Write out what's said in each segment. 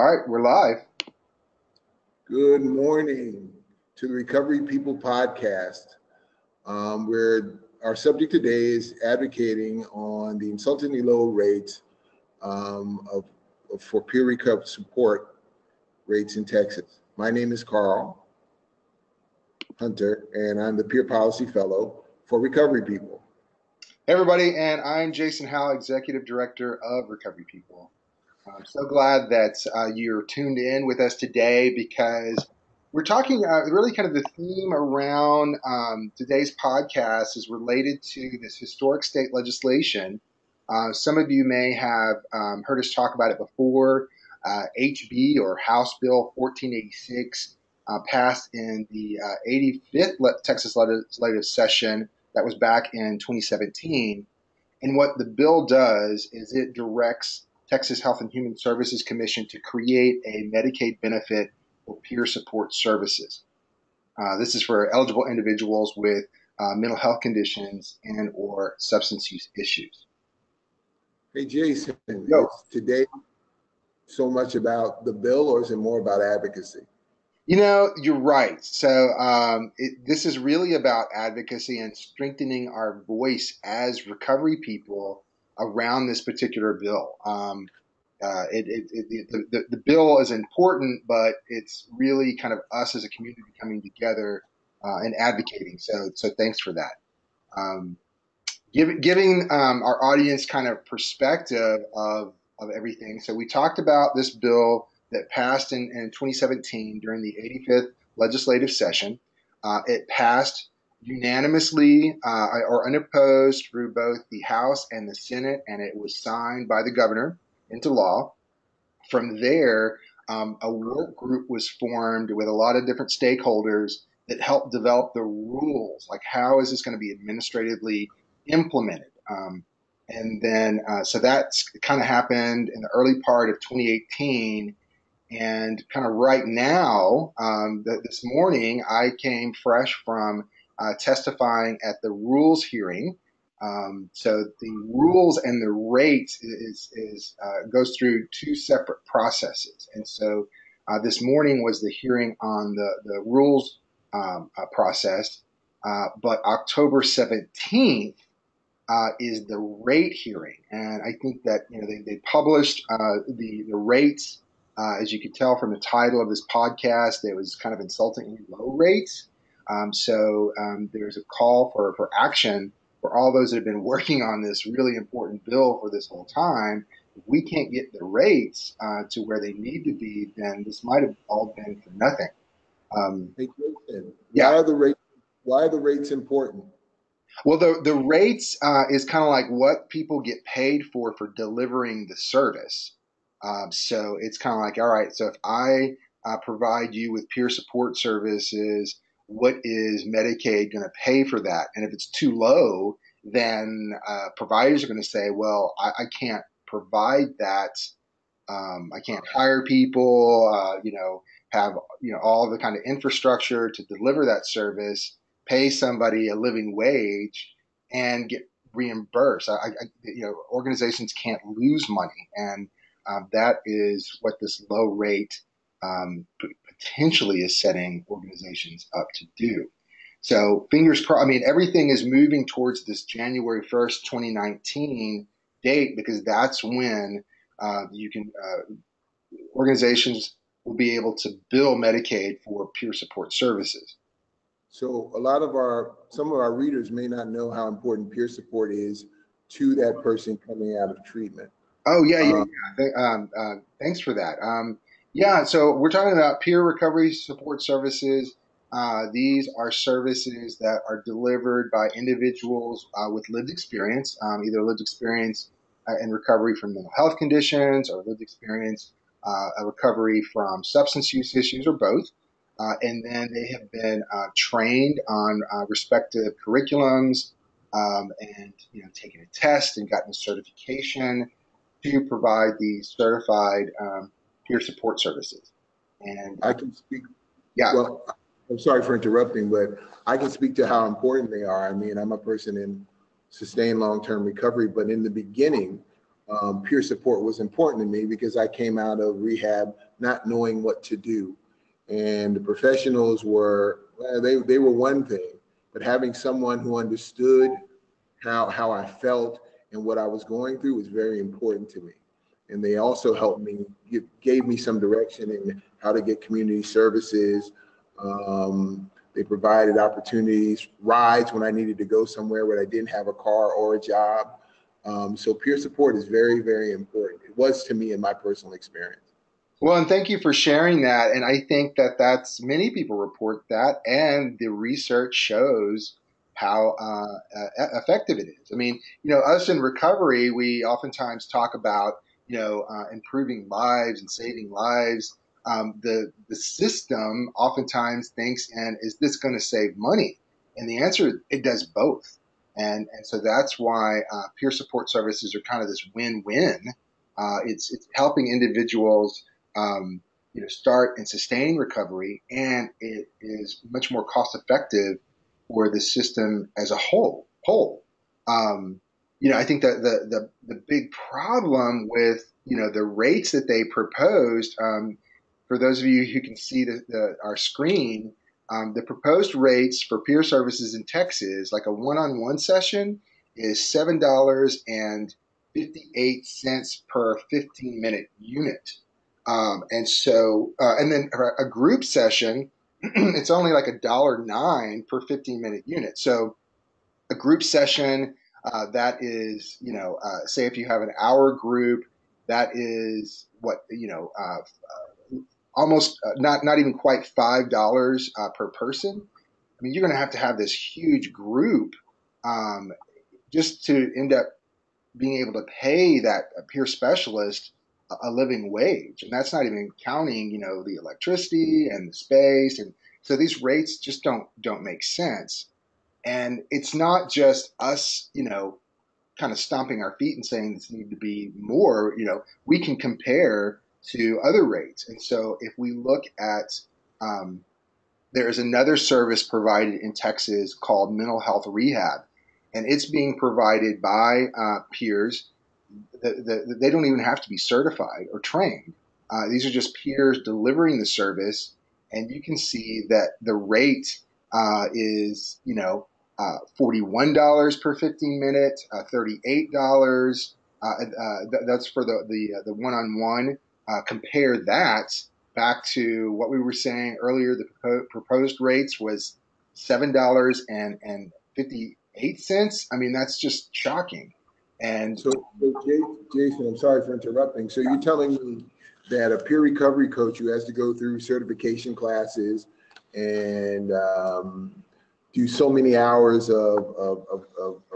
All right, we're live. Good morning to the Recovery People podcast, where our subject today is advocating on the insultingly low rates for peer recovery support rates in Texas. My name is Carl Hunter, and I'm the Peer Policy Fellow for Recovery People. Hey everybody, and I'm Jason Howell, Executive Director of Recovery People. I'm so glad that you're tuned in with us today because we're talking really kind of the theme around today's podcast is related to this historic state legislation. Some of you may have heard us talk about it before. HB or House Bill 1486 passed in the 85th Texas Legislative Session. That was back in 2017. And what the bill does is it directs Texas Health and Human Services Commission to create a Medicaid benefit for peer support services. This is for eligible individuals with mental health conditions and or substance use issues. Hey, Jason, is today so much about the bill, or is it more about advocacy? You know, you're right. So this is really about advocacy and strengthening our voice as recovery people around this particular bill. The bill is important, but it's really kind of us as a community coming together and advocating. So thanks for that. Giving our audience kind of perspective of everything. So we talked about this bill that passed in 2017 during the 85th legislative session. It passed unanimously or unopposed through both the House and the Senate, and it was signed by the governor into law. From there, a work group was formed with a lot of different stakeholders that helped develop the rules, like how is this going to be administratively implemented. And then, so that's kind of happened in the early part of 2018. And kind of right now, this morning, I came fresh from testifying at the rules hearing. So the rules and the rates goes through two separate processes. And so this morning was the hearing on the rules process, but October 17th is the rate hearing. And I think that they published the rates. As you could tell from the title of this podcast, it was kind of insultingly low rates. So there's a call for action for all those that have been working on this really important bill for this whole time. If we can't get the rates to where they need to be, then this might have all been for nothing. Hey, Jason, yeah. Why are the rates important? Well, the rates is kind of like what people get paid for delivering the service. So it's kind of like, all right, so if I provide you with peer support services, what is Medicaid going to pay for that? And if it's too low, then providers are going to say, well, I can't provide that. I can't hire people, have all the kind of infrastructure to deliver that service, pay somebody a living wage, and get reimbursed. Organizations can't lose money, and that is what this low rate potentially is setting organizations up to do. So fingers crossed. I mean, everything is moving towards this January 1st, 2019 date, because that's when organizations will be able to bill Medicaid for peer support services. So some of our readers may not know how important peer support is to that person coming out of treatment. Oh, yeah. Thanks for that. So we're talking about peer recovery support services. These are services that are delivered by individuals with lived experience, either lived experience in recovery from mental health conditions or lived experience a recovery from substance use issues, or both. And then they have been trained on respective curriculums and taken a test and gotten a certification to provide these certified peer support services. And I can speak. Yeah. Well, I'm sorry for interrupting, but I can speak to how important they are. I mean, I'm a person in sustained long-term recovery, but in the beginning, peer support was important to me because I came out of rehab not knowing what to do. And the professionals were, well, they were one thing, but having someone who understood how I felt and what I was going through was very important to me. And they also helped me, gave me some direction in how to get community services. They provided opportunities, rides when I needed to go somewhere where I didn't have a car or a job. So peer support is very, very important. It was to me in my personal experience. Well, and thank you for sharing that. And I think that that's many people report that, and the research shows how effective it is. I mean, us in recovery, we oftentimes talk about, improving lives and saving lives. The system oftentimes thinks, and is this going to save money? And the answer, it does both. And so that's why peer support services are kind of this win-win. It's helping individuals start and sustain recovery, and it is much more cost effective for the system as a whole. I think that the big problem with the rates that they proposed, for those of you who can see our screen, the proposed rates for peer services in Texas, like a one-on-one session, is $7.58 per 15-minute unit. And then a group session, it's only like $1.09 per 15-minute unit. So a group session, that is, say if you have an hour group, that is almost not even quite $5 per person. I mean, you're going to have this huge group, just to end up being able to pay that peer specialist a living wage. And that's not even counting, the electricity and the space. And so these rates just don't make sense. And it's not just us, kind of stomping our feet and saying this need to be more. We can compare to other rates. And so if we look at, there is another service provided in Texas called mental health rehab, and it's being provided by peers. They don't even have to be certified or trained. These are just peers delivering the service, and you can see that the rate is, $41 per 15 minutes, $38. That's for the one-on-one. Compare that back to what we were saying earlier. The proposed rates was $7.58. I mean, that's just shocking. And so Jason, I'm sorry for interrupting. So you're telling me that a peer recovery coach who has to go through certification classes and do so many hours of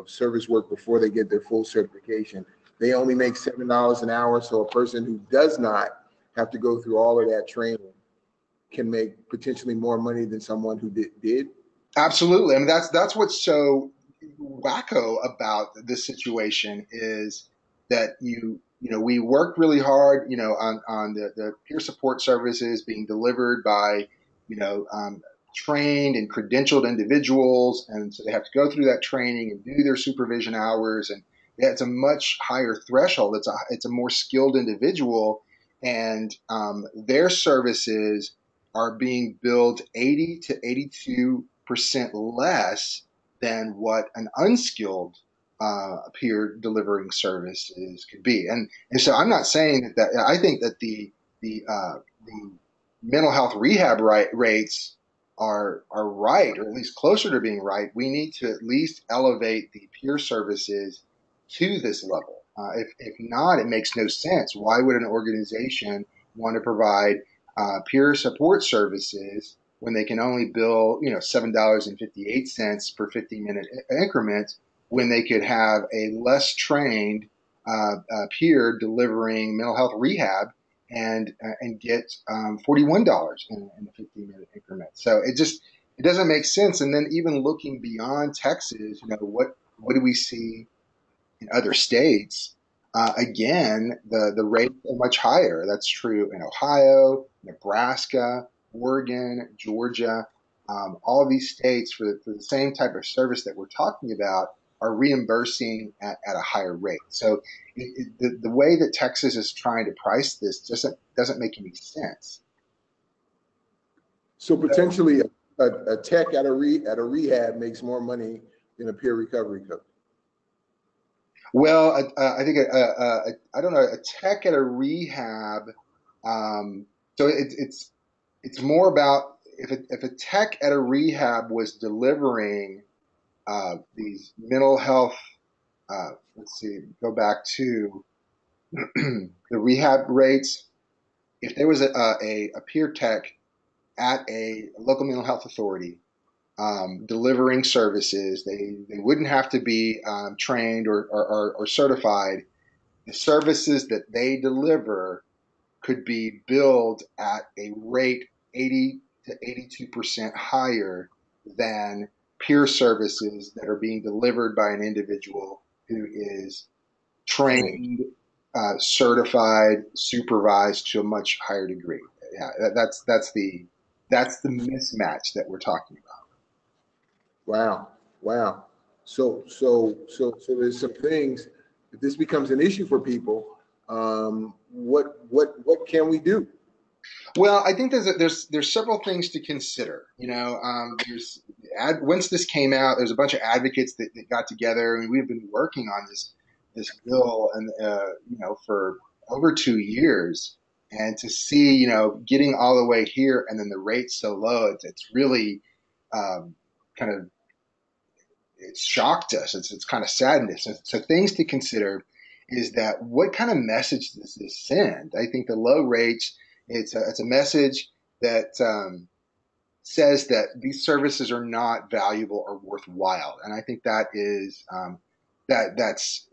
service work before they get their full certification, they only make $7 an hour. So a person who does not have to go through all of that training can make potentially more money than someone who did? Absolutely. I mean, that's what's so wacko about this situation is that we worked really hard, on the peer support services being delivered by, trained and credentialed individuals. And so they have to go through that training and do their supervision hours. And yeah, it's a much higher threshold. It's a more skilled individual, and their services are being billed 80 to 82% less than what an unskilled peer delivering services could be. And so I'm not saying that I think that the mental health rehab rates are right, or at least closer to being right. We need to at least elevate the peer services to this level. If not, it makes no sense. Why would an organization want to provide peer support services when they can only bill $7.58 per 15-minute increment, when they could have a less trained peer delivering mental health rehab and get $41 in a 15-minute increment? So it doesn't make sense. And then even looking beyond Texas, what do we see in other states? Again, the rates are much higher. That's true in Ohio, Nebraska, Oregon, Georgia. All of these states, for the same type of service that we're talking about, are reimbursing at a higher rate. So the way that Texas is trying to price this doesn't make any sense. So potentially a tech at a rehab makes more money than a peer recovery company. Well, I think I don't know, a tech at a rehab. So it's more about if a tech at a rehab was delivering these mental health. Let's see, go back to the rehab rates. If there was a peer tech at a local mental health authority delivering services, they wouldn't have to be trained or certified. The services that they deliver could be billed at a rate 80 to 82% higher than peer services that are being delivered by an individual who is trained, certified, supervised to a much higher degree. Yeah, that's the mismatch that we're talking about. Wow, wow. So there's some things. If this becomes an issue for people, what can we do? Well, I think there's several things to consider. Once this came out, there's a bunch of advocates that got together, and we've been working on this bill and for over 2 years. And to see getting all the way here and then the rate's so low, it's really kind of it's shocked us. It's kind of saddened us. So things to consider is that what kind of message does this send? I think the low rates, it's a message that says that these services are not valuable or worthwhile, and I think that is that's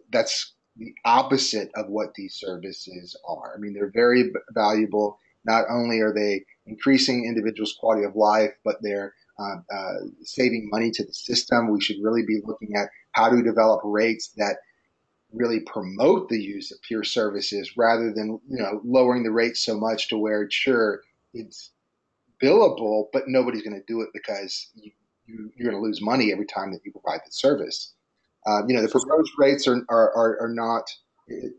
the opposite of what these services are. I mean, they're very valuable. Not only are they increasing individuals' quality of life, but they're saving money to the system. We should really be looking at how to develop rates that really promote the use of peer services rather than lowering the rate so much to where it's billable, but nobody's going to do it because you're going to lose money every time that you provide the service. The proposed rates are not.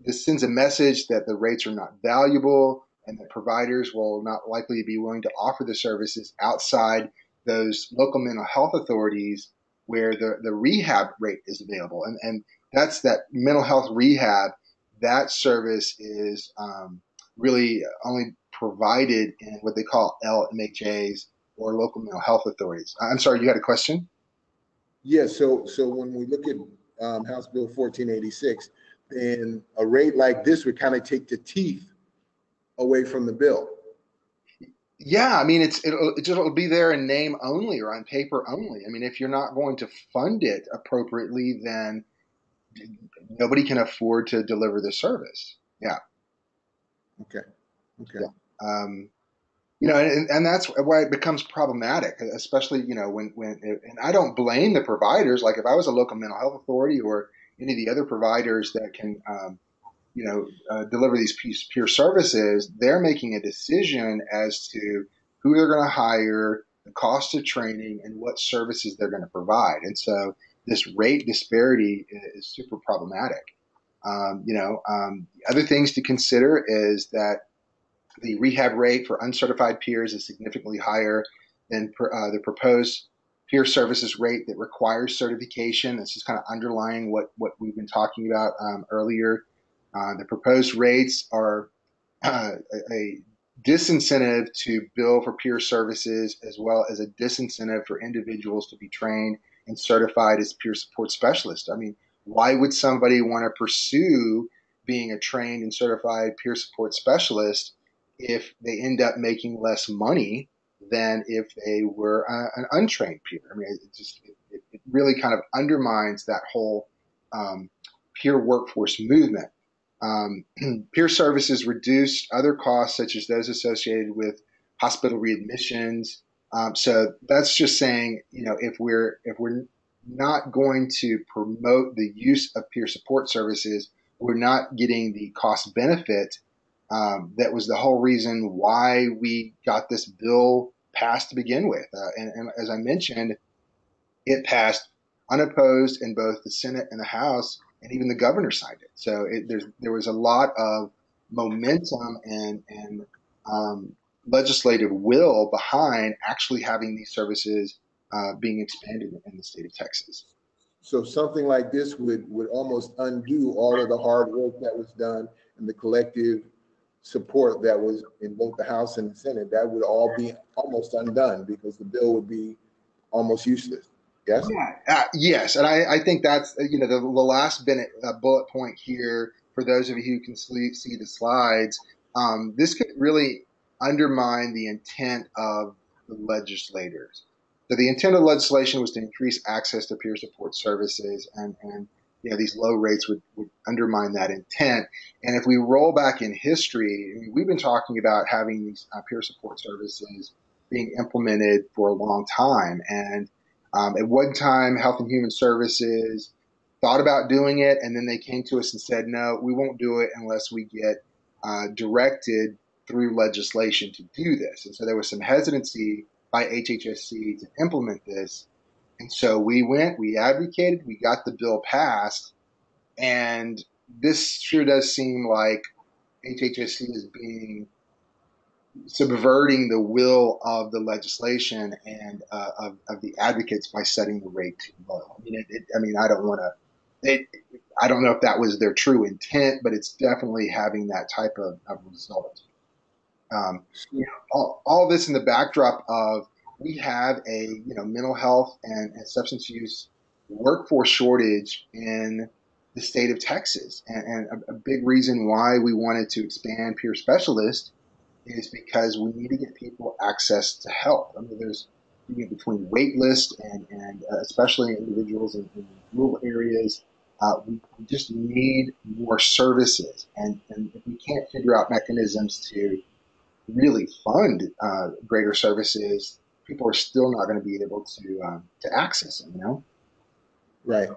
This sends a message that the rates are not valuable and that providers will not likely be willing to offer the services outside those local mental health authorities where the rehab rate is available. And that's that mental health rehab. That service is really only provided in what they call LMHAs or local mental health authorities. I'm sorry, you had a question? Yeah, so when we look at House Bill 1486, then a rate like this would kind of take the teeth away from the bill. Yeah, I mean, it'll be there in name only or on paper only. I mean, if you're not going to fund it appropriately, then nobody can afford to deliver the service. Yeah. Okay. Yeah. And that's why it becomes problematic, especially, and I don't blame the providers. Like if I was a local mental health authority or any of the other providers that can, deliver these peer services, they're making a decision as to who they're going to hire, the cost of training, and what services they're going to provide. And so this rate disparity is super problematic. Other things to consider is that the rehab rate for uncertified peers is significantly higher than the proposed peer services rate that requires certification. This is kind of underlying what we've been talking about earlier. The proposed rates are a disincentive to bill for peer services, as well as a disincentive for individuals to be trained and certified as peer support specialists. I mean, why would somebody want to pursue being a trained and certified peer support specialist if they end up making less money than if they were an untrained peer? I mean, it really kind of undermines that whole peer workforce movement. Peer services reduce other costs, such as those associated with hospital readmissions. So that's just saying, if we're not going to promote the use of peer support services, we're not getting the cost benefit. That was the whole reason why we got this bill passed to begin with. And as I mentioned, it passed unopposed in both the Senate and the House, and even the governor signed it. So there was a lot of momentum and legislative will behind actually having these services being expanded in the state of Texas. So something like this would almost undo all of the hard work that was done and the collective support that was in both the House and the Senate. That would all be almost undone because the bill would be almost useless. Yes? Yeah, yes. And I think that's, the last bullet point here for those of you who can see the slides. This could really undermine the intent of the legislators. So the intent of the legislation was to increase access to peer support services, and these low rates would undermine that intent. And if we roll back in history, I mean, we've been talking about having these peer support services being implemented for a long time. And at one time, Health and Human Services thought about doing it, and then they came to us and said, no, we won't do it unless we get directed through legislation to do this. And so there was some hesitancy by HHSC to implement this. And so we advocated, we got the bill passed, and this sure does seem like HHSC is subverting the will of the legislation and of the advocates by setting the rate too low. I mean, I don't know if that was their true intent, but it's definitely having that type of result. All this in the backdrop of we have a mental health and substance use workforce shortage in the state of Texas, and a big reason why we wanted to expand peer specialists is because we need to get people access to help. I mean, there's between wait lists and especially individuals in rural areas, we just need more services, and if we can't figure out mechanisms to really fund greater services, people are still not going to be able to access them. Right.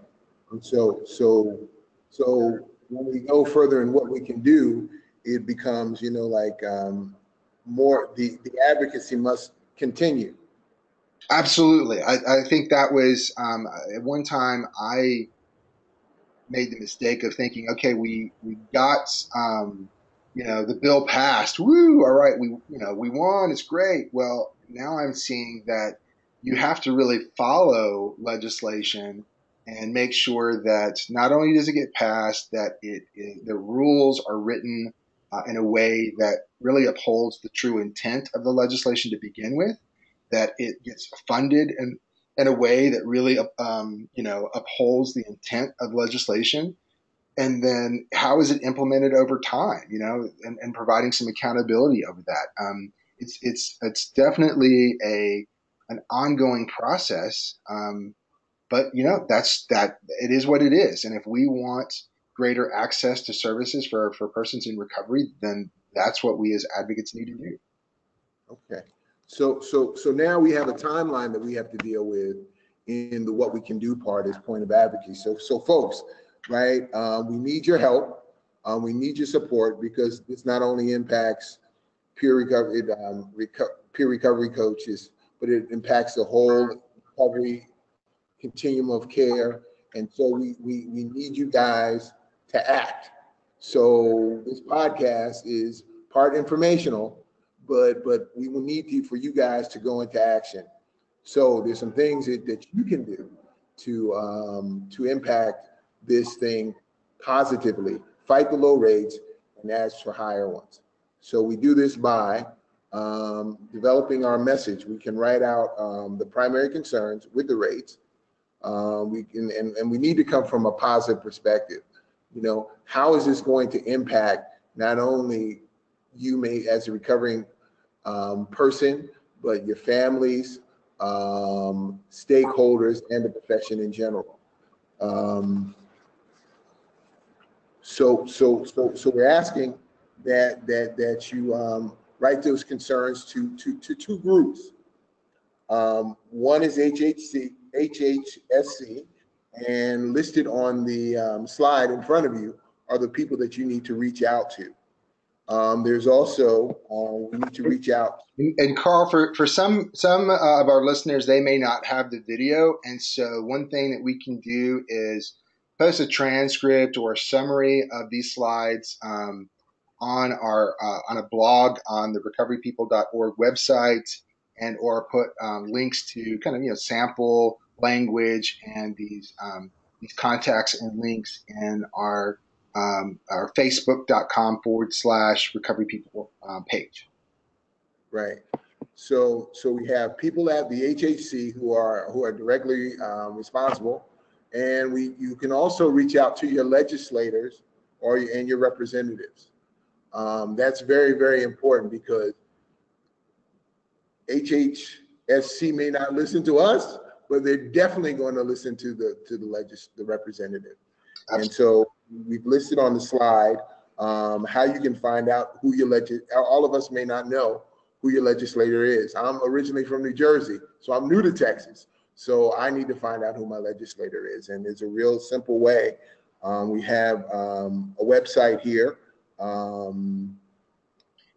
And so when we go further in what we can do, it becomes more the advocacy must continue. Absolutely. I think that was at one time I made the mistake of thinking, okay, we got the bill passed. Woo! All right, we won. It's great. Well, now I'm seeing that you have to really follow legislation and make sure that not only does it get passed, that the rules are written in a way that really upholds the true intent of the legislation to begin with, that it gets funded in a way that really upholds the intent of legislation, and then how is it implemented over time, and providing some accountability over that. It's definitely an ongoing process, but it is what it is. And if we want greater access to services for persons in recovery, then that's what we as advocates need to do. Okay. So now we have a timeline that we have to deal with in the what we can do part is point of advocacy. So folks, right, we need your help. We need your support, because this not only impacts peer recovery coaches, but it impacts the whole recovery continuum of care. And so we need you guys to act. So this podcast is part informational, but we will need for you guys to go into action. So there's some things that you can do to impact this thing positively, fight the low rates, and ask for higher ones. So we do this by developing our message. We can write out the primary concerns with the rates. We need to come from a positive perspective. How is this going to impact not only you as a recovering person, but your families, stakeholders, and the profession in general. So we're asking that you write those concerns to two groups. One is HHSC, and listed on the slide in front of you are the people that you need to reach out to. There's also, we need to reach out. And Carl, for some of our listeners, they may not have the video, and so one thing that we can do is post a transcript or a summary of these slides on our on a blog on the recoverypeople.org website, and or put links to kind of sample language and these contacts and links in our facebook.com/recoverypeople page. Right. So we have people at the HHC who are directly responsible, and you can also reach out to your legislators and your representatives. That's very, very important because HHSC may not listen to us, but they're definitely going to listen to the representative. Absolutely. And so we've listed on the slide how you can find out who your all of us may not know who your legislator is. I'm originally from New Jersey, so I'm new to Texas. So I need to find out who my legislator is. And there's a real simple way. We have a website here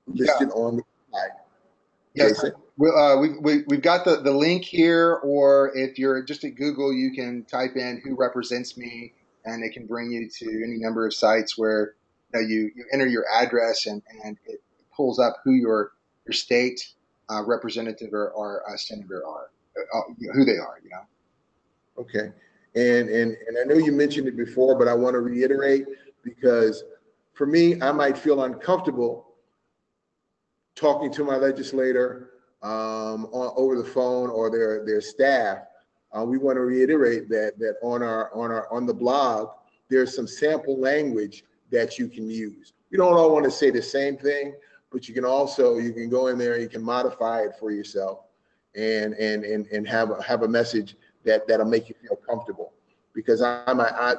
listed on the slide. Yes. Jason? We've got the link here, or if you're just at Google, you can type in "who represents me," and it can bring you to any number of sites where you enter your address and it pulls up who your state representative or senator are, who they are. Okay, and I know you mentioned it before, but I want to reiterate, because for me, I might feel uncomfortable talking to my legislator over the phone or their staff. We want to reiterate that on the blog, there's some sample language that you can use. We don't all want to say the same thing, but you can go in there and you can modify it for yourself and have a message that'll make you feel comfortable. Because I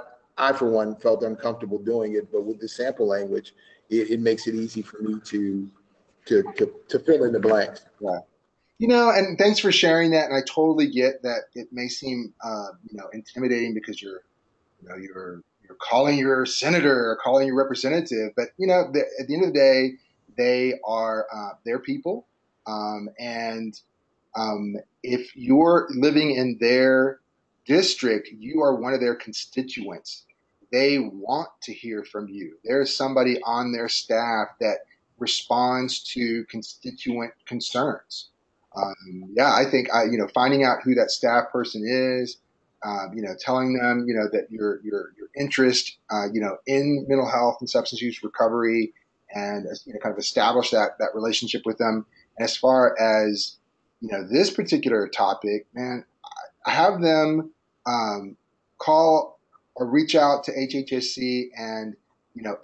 for one felt uncomfortable doing it, but with the sample language, it makes it easy for me to fill in the blanks. Yeah. And thanks for sharing that. And I totally get that it may seem, intimidating because you're calling your senator or calling your representative, but at the end of the day, they are their people, and if you're living in their district, you are one of their constituents. They want to hear from you. There's somebody on their staff that responds to constituent concerns. I think finding out who that staff person is, telling them that your interest in mental health and substance use recovery, and kind of establish that relationship with them. And as far as this particular topic, man, I have them call or reach out to HHSC and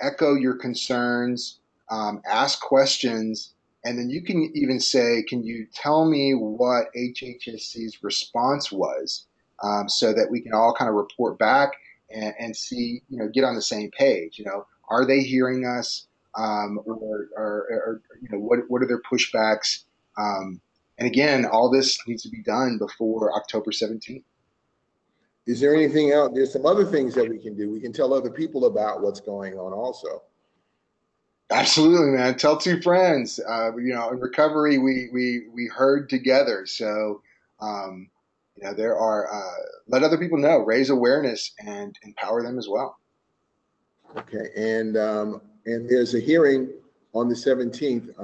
echo your concerns, ask questions. And then you can even say, can you tell me what HHSC's response was, so that we can all kind of report back and see, get on the same page. Are they hearing us, or what are their pushbacks? And again, all this needs to be done before October 17th. Is there anything else? There's some other things that we can do. We can tell other people about what's going on also. Absolutely, man. Tell two friends. In recovery, we herd together. So, there are, let other people know, raise awareness, and empower them as well. Okay. And there's a hearing on the 17th.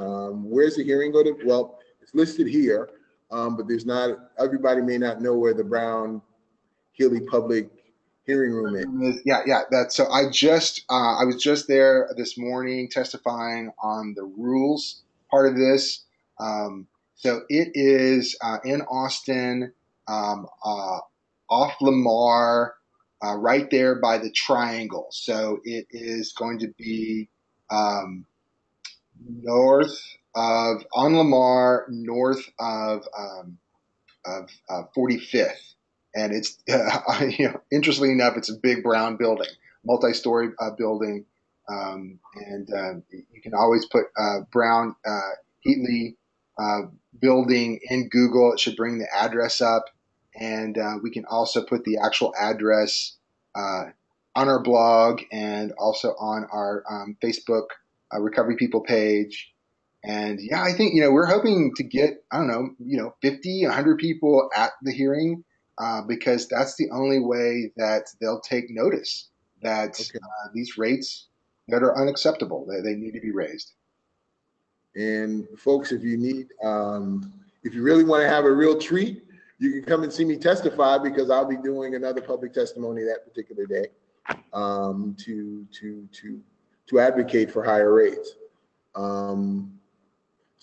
Where's the hearing go to? Well, it's listed here, but there's not, everybody may not know where the Brown Healy Public Hearing Room is. Yeah. So I was just there this morning testifying on the rules part of this. So it is in Austin, off Lamar, right there by the Triangle. So it is going to be north of, on Lamar, north of 45th. And it's, interestingly enough, it's a big brown building, multi-story building. And you can always put Brown Heatley building in Google. It should bring the address up. And we can also put the actual address on our blog and also on our Facebook Recovery People page. And yeah, I think, we're hoping to get, I don't know, 50, 100 people at the hearing, because that's the only way that they'll take notice that Okay. these rates that are unacceptable, they need to be raised. And folks, if you need, if you really want to have a real treat, you can come and see me testify, because I'll be doing another public testimony that particular day, to advocate for higher rates.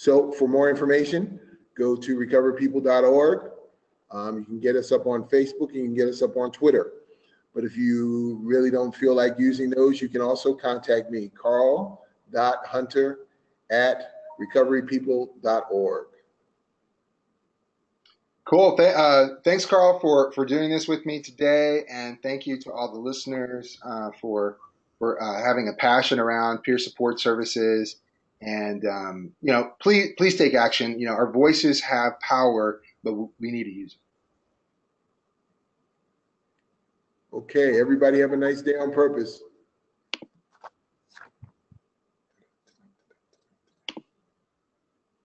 So for more information, go to recoverypeople.org. You can get us up on Facebook, you can get us up on Twitter. But if you really don't feel like using those, you can also contact me, carl.hunter@recoverypeople.org. Cool. Thanks, Carl, for doing this with me today, and thank you to all the listeners for having a passion around peer support services. And please take action. Our voices have power, but we need to use it. Okay, everybody have a nice day on purpose.